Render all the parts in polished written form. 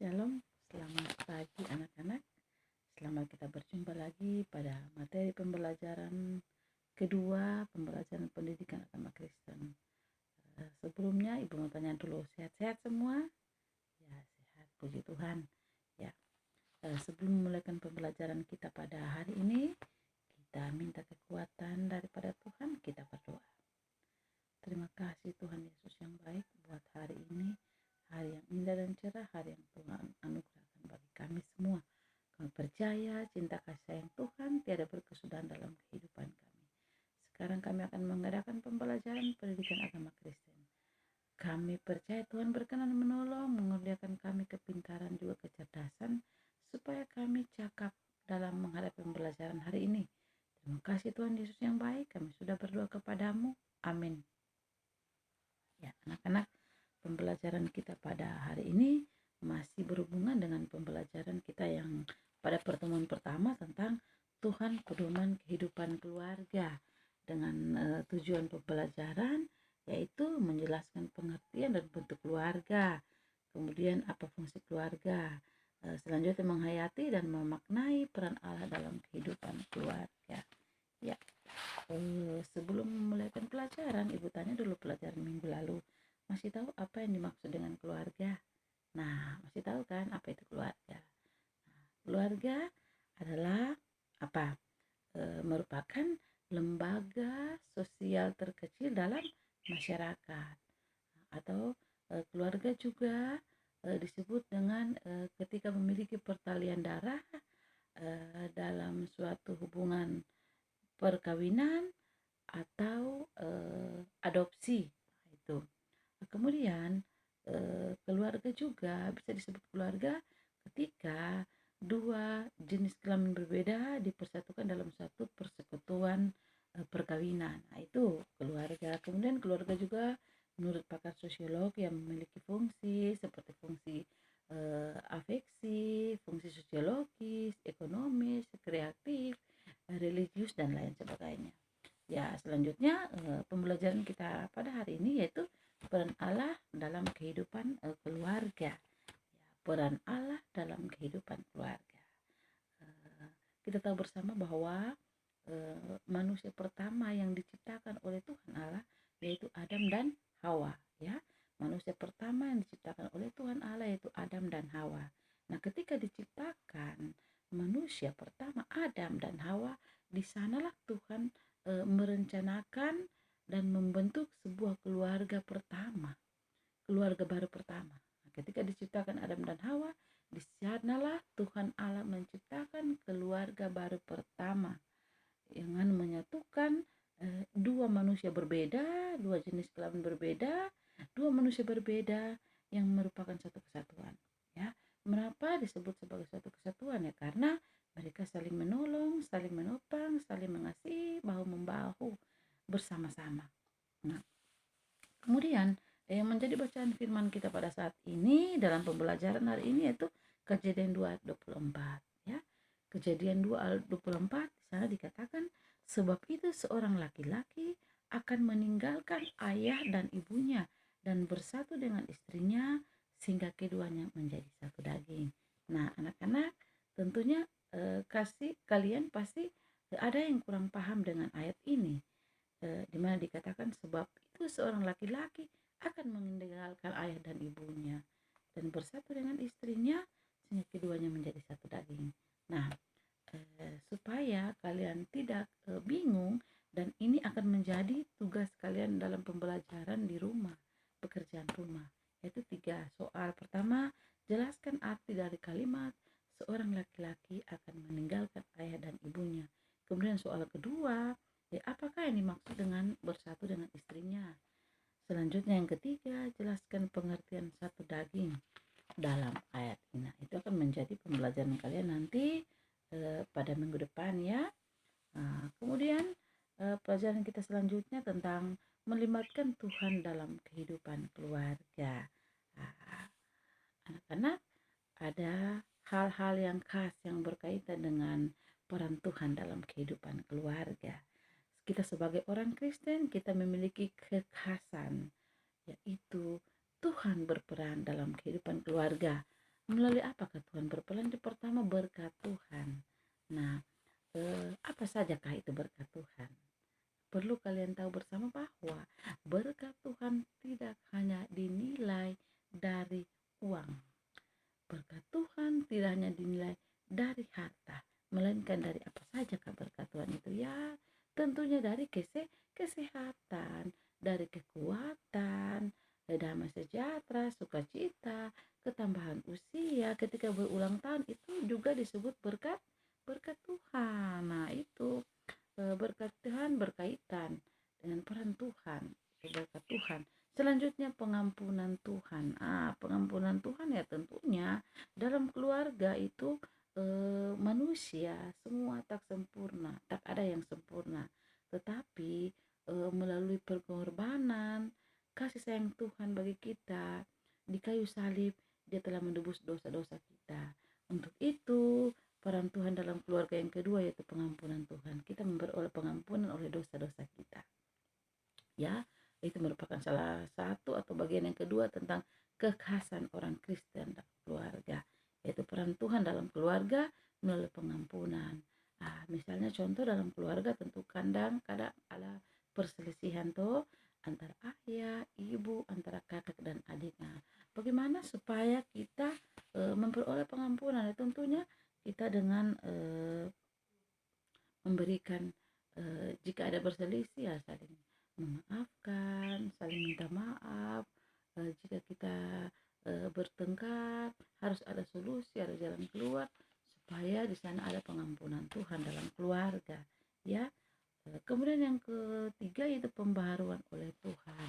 Shalom, selamat pagi anak-anak. Selamat kita berjumpa lagi pada materi pembelajaran kedua, pembelajaran pendidikan agama Kristen. Sebelumnya Ibu mau tanya dulu, sehat-sehat semua? Ya, sehat, puji Tuhan. Ya, sebelum memulaikan pembelajaran kita pada hari ini, kita minta kekuatan daripada Tuhan, kita berdoa. Terima kasih Tuhan Yesus yang baik buat hari ini, hari yang indah dan cerah, hari yang Tuhan anugerahkan bagi kami semua. Kami percaya cinta kasih sayang Tuhan tiada berkesudahan dalam kehidupan kami. Sekarang kami akan mengadakan pembelajaran pendidikan agama Kristen. Kami percaya Tuhan berkenan menolong, mengerjakan kami kepintaran juga kecerdasan, supaya kami cakap dalam menghadapi pembelajaran hari ini. Terima kasih Tuhan Yesus yang baik, kami sudah berdoa kepadamu. Amin. Ya, anak-anak, pembelajaran kita pada hari ini masih berhubungan dengan pembelajaran kita yang pada pertemuan pertama tentang Tuhan pedoman kehidupan keluarga, dengan tujuan pembelajaran yaitu menjelaskan pengertian dan bentuk keluarga, kemudian apa fungsi keluarga, selanjutnya menghayati dan memaknai peran Allah dalam kehidupan keluarga. Ya, sebelum memulaikan pelajaran, Ibu tanya dulu pelajaran minggu lalu, masih tahu apa yang dimaksud dengan keluarga? Nah, masih tahu kan apa itu keluarga? Nah, keluarga adalah apa? Merupakan lembaga sosial terkecil dalam masyarakat, atau keluarga juga disebut dengan ketika memiliki pertalian darah dalam suatu hubungan perkawinan atau adopsi. Itu. Kemudian keluarga juga bisa disebut keluarga ketika dua jenis kelamin berbeda dipersatukan dalam satu persekutuan perkawinan. Nah, itu keluarga. Kemudian keluarga juga menurut pakar sosiolog yang memiliki fungsi seperti fungsi afeksi, fungsi sosiologis, ekonomis, kreatif, religius, dan lain sebagainya. Ya, selanjutnya pembelajaran kita pada hari ini yaitu peran Allah dalam kehidupan keluarga. Ya, peran Allah dalam kehidupan keluarga. Kita tahu bersama bahwa manusia pertama yang diciptakan oleh Tuhan Allah yaitu Adam dan Hawa. Ya, manusia pertama yang diciptakan oleh Tuhan Allah yaitu Adam dan Hawa. Nah, ketika diciptakan manusia pertama Adam dan Hawa, di sanalah Tuhan merencanakan dan membentuk sebuah keluarga pertama, keluarga baru pertama. Nah, ketika diciptakan Adam dan Hawa, di sanalah Tuhan Allah menciptakan keluarga baru pertama dengan menyatukan dua manusia berbeda, dua jenis kelamin berbeda, dua manusia berbeda yang merupakan satu kesatuan. Ya, mengapa disebut sebagai suatu kesatuan? Ya, karena mereka saling menolong, saling menopang, saling mengasihi, bahu membahu bersama-sama. Nah, kemudian yang menjadi bacaan firman kita pada saat ini dalam pembelajaran hari ini yaitu Kejadian 2:24. Ya, Kejadian 2:24 di sana dikatakan, sebab itu seorang laki-laki akan meninggalkan ayah dan ibunya dan bersatu dengan istrinya sehingga keduanya menjadi satu daging. Nah, anak-anak, tentunya kalian pasti ada yang kurang paham dengan ayat ini, di mana dikatakan sebab itu seorang laki-laki akan meninggalkan ayah dan ibunya dan bersatu dengan istrinya sehingga keduanya menjadi satu daging. Nah, supaya kalian tidak bingung, dan ini akan menjadi tugas kalian dalam pembelajaran di rumah, pekerjaan rumah, yaitu 3 soal. Pertama, jelaskan arti dari kalimat seorang laki-laki akan meninggalkan ayah dan ibunya. Kemudian soal kedua, apakah yang dimaksud dengan bersatu dengan istrinya? Selanjutnya yang ketiga, jelaskan pengertian satu daging dalam ayat ini. Nah, itu akan menjadi pembelajaran kalian nanti pada minggu depan ya. Nah, kemudian pelajaran kita selanjutnya tentang melibatkan Tuhan dalam kehidupan keluarga. Nah, anak-anak, ada hal-hal yang khas yang berkaitan dengan peran Tuhan dalam kehidupan keluarga. Kita sebagai orang Kristen, kita memiliki kekhasan, yaitu Tuhan berperan dalam kehidupan keluarga. Melalui apakah Tuhan berperan? Yang pertama, berkat Tuhan. Nah, apa sajakah itu berkat Tuhan? Perlu kalian tahu bersama bahwa berkat Tuhan tidak hanya dinilai dari uang. Berkat Tuhan tidak hanya dinilai dari harta, melainkan dari apa saja berkat Tuhan itu, ya tentunya dari kesehatan, dari kekuatan, damai sejahtera, sukacita, ketambahan usia ketika berulang tahun, itu juga disebut berkat berkat Tuhan. Nah itu berkat Tuhan berkaitan dengan peran Tuhan, berkat Tuhan. Selanjutnya pengampunan Tuhan. Pengampunan Tuhan ya tentunya dalam keluarga itu manusia semua tak sempurna, tak ada yang sempurna. Tetapi melalui pengorbanan kasih sayang Tuhan bagi kita di kayu salib, dia telah menebus dosa-dosa kita. Untuk itu peran Tuhan dalam keluarga yang kedua yaitu pengampunan Tuhan. Kita memperoleh pengampunan oleh dosa-dosa kita. Ya, itu merupakan salah satu atau bagian yang kedua tentang kekhasan orang Kristen dalam keluarga, yaitu peran Tuhan dalam keluarga melalui pengampunan. Misalnya contoh dalam keluarga tentu kadang ada perselisihan tuh antara ayah, ibu, antara kakak dan adiknya. Bagaimana supaya kita memperoleh pengampunan? Tentunya kita dengan memberikan jika ada berselisih ya saling memaafkan, saling minta maaf. Jika kita bertengkar, harus ada solusi, ada jalan keluar supaya di sana ada pengampunan Tuhan dalam keluarga, ya. Kemudian yang ketiga itu pembaharuan oleh Tuhan.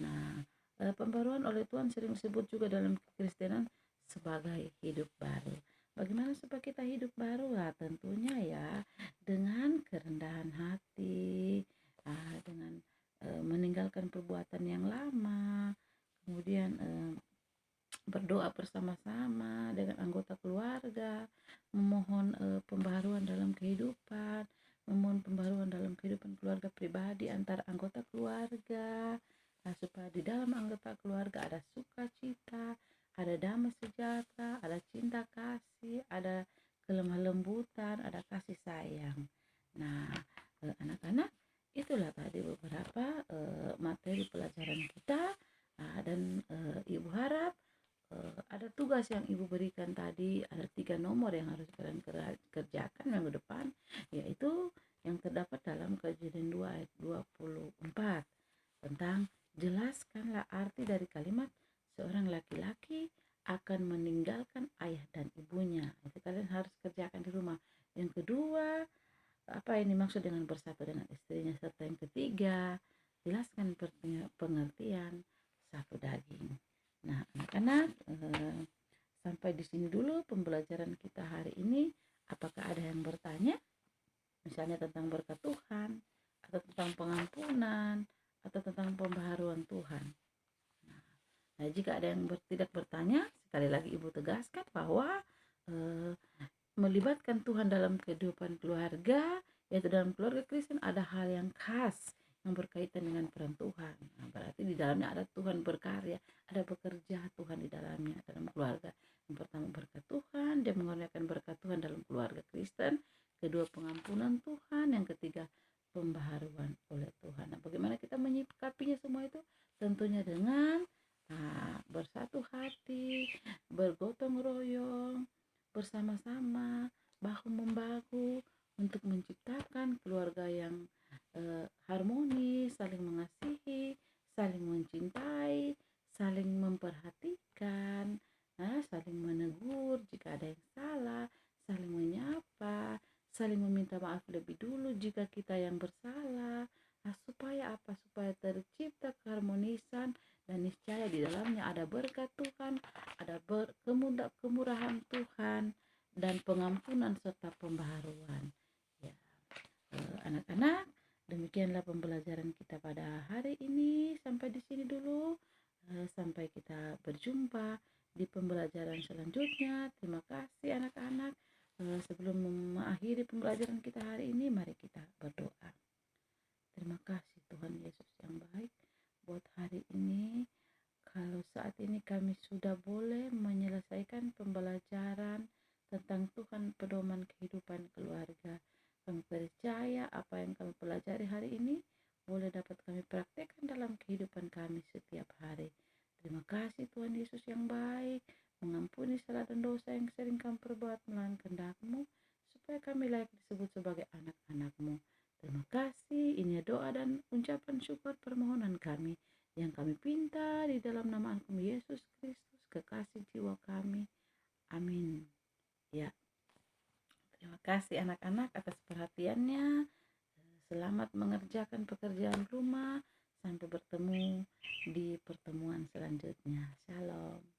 Nah, pembaharuan oleh Tuhan sering disebut juga dalam kekristenan sebagai hidup baru. Bagaimana supaya kita hidup baru? Tentunya ya dengan kerendahan hati, dengan meninggalkan perbuatan yang lama, kemudian berdoa bersama-sama dengan anggota keluarga, memohon pembaharuan dalam kehidupan, memohon pembaharuan dalam kehidupan keluarga pribadi antar anggota keluarga, supaya di dalam anggota keluarga ada sukacita, ada damai sejahtera, ada cinta kasih, ada kelemah lembutan, ada kasih sayang. Nah, anak-anak, itulah tadi beberapa materi pelajaran kita, dan ibu harap ada tugas yang ibu berikan tadi, ada 3 nomor yang harus kalian kerjakan minggu depan, yaitu yang terdapat dalam Kejadian 2 ayat 24 tentang jelaskanlah arti dari kalimat seorang laki-laki akan meninggalkan ayah dan ibunya. Itu kalian harus kerjakan di rumah. Yang kedua, apa ini maksud dengan bersatu dengan istrinya, serta yang ketiga, jelaskan pengertian satu daging. Nah, anak-anak, sampai di sini dulu pembelajaran kita hari ini. Apakah ada yang bertanya? Misalnya tentang berkat Tuhan, atau tentang pengampunan, atau tentang pembaharuan Tuhan. Nah, jika ada yang tidak bertanya, sekali lagi Ibu tegaskan bahwa melibatkan Tuhan dalam kehidupan keluarga, yaitu dalam keluarga Kristen ada hal yang khas yang berkaitan dengan peran Tuhan. Nah, berarti di dalamnya ada Tuhan berkarya, ada bekerja Tuhan di dalamnya dalam keluarga. Yang pertama berkat Tuhan, dia mengurniakan berkat Tuhan dalam keluarga Kristen. Kedua pengampunan Tuhan, yang ketiga pembaharuan oleh Tuhan. Nah, bagaimana kita menyikapinya semua itu? Tentunya dengan bersatu hati, bergotong royong, bersama-sama, bahu membahu untuk menciptakan keluarga yang harmonis, saling mengasihi, saling mencintai, saling memperhatikan, saling menegur jika ada yang salah, saling menyapa, saling meminta maaf lebih dulu jika kita yang bersalah. Supaya apa? Supaya tercipta keharmonisan, dan niscaya di dalamnya ada berkat Tuhan, ada kemurahan Tuhan, dan pengampunan serta pembaharuan. Ya, anak-anak, demikianlah pembelajaran kita pada hari ini. Sampai di sini dulu. Sampai kita berjumpa di pembelajaran selanjutnya. Terima kasih anak-anak. Sebelum mengakhiri pembelajaran kita hari ini, mari kita berdoa. Terima kasih Tuhan Yesus yang baik buat hari ini. kalau saat ini kami sudah boleh menyelesaikan pembelajaran tentang Tuhan pedoman kehidupan keluarga. Kami percaya apa yang kami pelajari hari ini boleh dapat kami praktekkan dalam kehidupan kami setiap hari. Terima kasih Tuhan Yesus yang baik, mengampuni salah dan dosa yang sering kami perbuat melawan kehendak-Mu, supaya kami layak disebut sebagai anak-anak-Mu. Terima kasih, ini doa dan ucapan syukur permohonan kami yang kami pinta di dalam nama Anakmu Yesus Kristus, kekasih jiwa kami. Amin. Ya, terima kasih anak-anak atas perhatiannya. Selamat mengerjakan pekerjaan rumah. Sampai bertemu di pertemuan selanjutnya. Shalom.